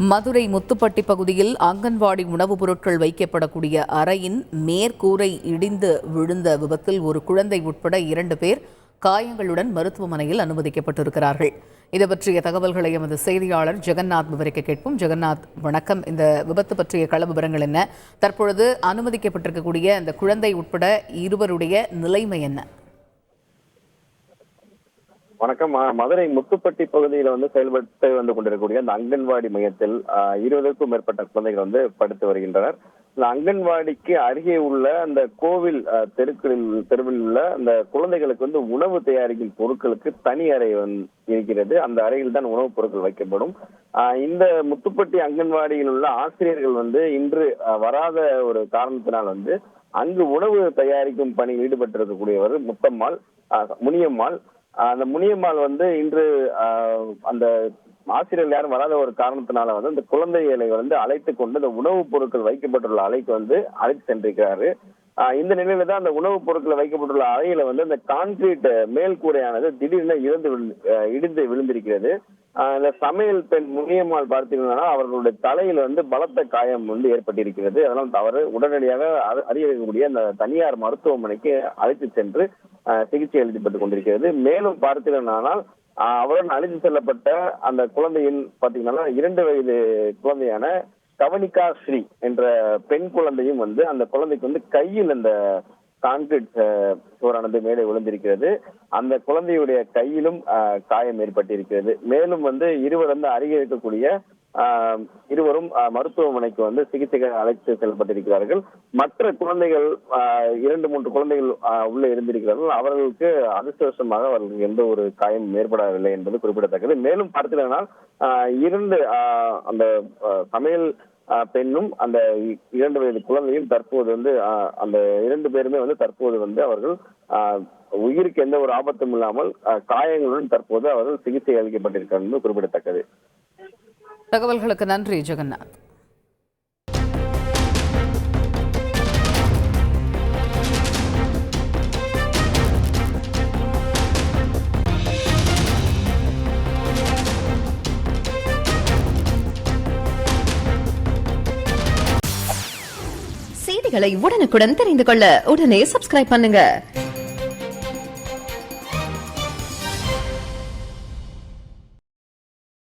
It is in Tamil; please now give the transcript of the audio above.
மதுரை முத்துப்பட்டி பகுதியில் அங்கன்வாடி உணவுப் பொருட்கள் வைக்கப்படக்கூடிய அறையின் மேற்கூரை இடிந்து விழுந்த விபத்தில் ஒரு குழந்தை உட்பட 2 பேர் காயங்களுடன் மருத்துவமனையில் அனுமதிக்கப்பட்டிருக்கிறார்கள். இது பற்றிய தகவல்களை எமது செய்தியாளர் ஜெகநாத் விவரிக்க கேட்போம். ஜெகநாத், வணக்கம். இந்த விபத்து பற்றிய கள விவரங்கள் என்ன? தற்பொழுது அனுமதிக்கப்பட்டிருக்கக்கூடிய இந்த குழந்தை உட்பட இருவருடைய நிலைமை என்ன? வணக்கம். மதுரை முத்துப்பட்டி பகுதியில் செயல்பட்டு கொண்டிருக்கக்கூடிய அந்த அங்கன்வாடி மையத்தில் 20க்கும் மேற்பட்ட குழந்தைகள் படுத்து வருகின்றனர். இந்த அங்கன்வாடிக்கு அருகே உள்ள அந்த கோவில் தெருவில் உள்ள அந்த குழந்தைகளுக்கு உணவு தயாரிக்கும் பொருட்களுக்கு தனி அறை இருக்கிறது. அந்த அறையில் தான் உணவுப் பொருட்கள் வைக்கப்படும். இந்த முத்துப்பட்டி அங்கன்வாடியில் உள்ள ஆசிரியர்கள் இன்று வராத ஒரு காரணத்தினால் அங்கு உணவு தயாரிக்கும் பணியில் ஈடுபட்டிருக்கக்கூடியவர் முனியம்மாள். அந்த முனியம்மாள் இன்று அந்த ஆசிரியர்கள் யாரும் வராத ஒரு காரணத்தினால அந்த குழந்தைகளை அழைத்து கொண்டு இந்த உணவுப் பொருட்கள் வைக்கப்பட்டுள்ள அறைக்கு அழைத்து சென்றிருக்கிறாரு. இந்த நிலையில தான் அந்த உணவுப் பொருட்கள் வைக்கப்பட்டுள்ள அறையில அந்த கான்கிரீட் மேல் கூரையானது திடீர்னு இடிந்து விழுந்திருக்கிறது. இந்த சமையல் பெண் முனியம்மாள் பார்த்தீங்கன்னா அவர்களுடைய தலையில பலத்த காயம் ஏற்பட்டிருக்கிறது. அதனால் அவர் உடனடியாக அருகில் இருக்கக்கூடிய அந்த தனியார் மருத்துவமனைக்கு அழைத்து சென்று சிகிச்சை அளிக்கப்பட்டுக் கொண்டிருக்கிறது. மேலும் பார்த்தீங்கன்னா அவருடன் அழைத்து செல்லப்பட்ட அந்த குழந்தையின் பாத்தீங்கன்னா 2 வயது குழந்தையான கவனிகா ஸ்ரீ என்ற பெண் குழந்தையும் அந்த குழந்தைக்கு கையில் அந்த கான்கிரீட் சுவரானது மேலே விழுந்திருக்கிறது. அந்த குழந்தையுடைய கையிலும் காயம் ஏற்பட்டிருக்கிறது. மேலும் இருவர் அருகே இருக்கக்கூடிய இருவரும் மருத்துவமனைக்கு சிகிச்சைக்கு அழைத்து செல்லப்பட்டிருக்கிறார்கள். மற்ற குழந்தைகள் 2-3 குழந்தைகள் உள்ளே இருந்திருக்கிறார்கள். அவர்களுக்கு அதிர்ஷ்டவசமாக அவர்களுக்கு எந்த ஒரு காயம் ஏற்படவில்லை என்பது குறிப்பிடத்தக்கது. மேலும் பார்த்தீங்கன்னா 2 அந்த சமையல் பெண்ணும் அந்த 2 வயது குழந்தையும் தற்போது அந்த 2 பேருமே தற்போது அவர்கள் உயிருக்கு எந்த ஒரு ஆபத்தும் இல்லாமல் காயங்களுடன் தற்போது அவர்கள் சிகிச்சை அளிக்கப்பட்டிருக்கிறார் என்பது குறிப்பிடத்தக்கது. தகவல்களுக்கு நன்றி ஜெகநாத். செய்திகளை உடனுக்குடன் தெரிந்து கொள்ள உடனே சப்ஸ்கிரைப் பண்ணுங்க.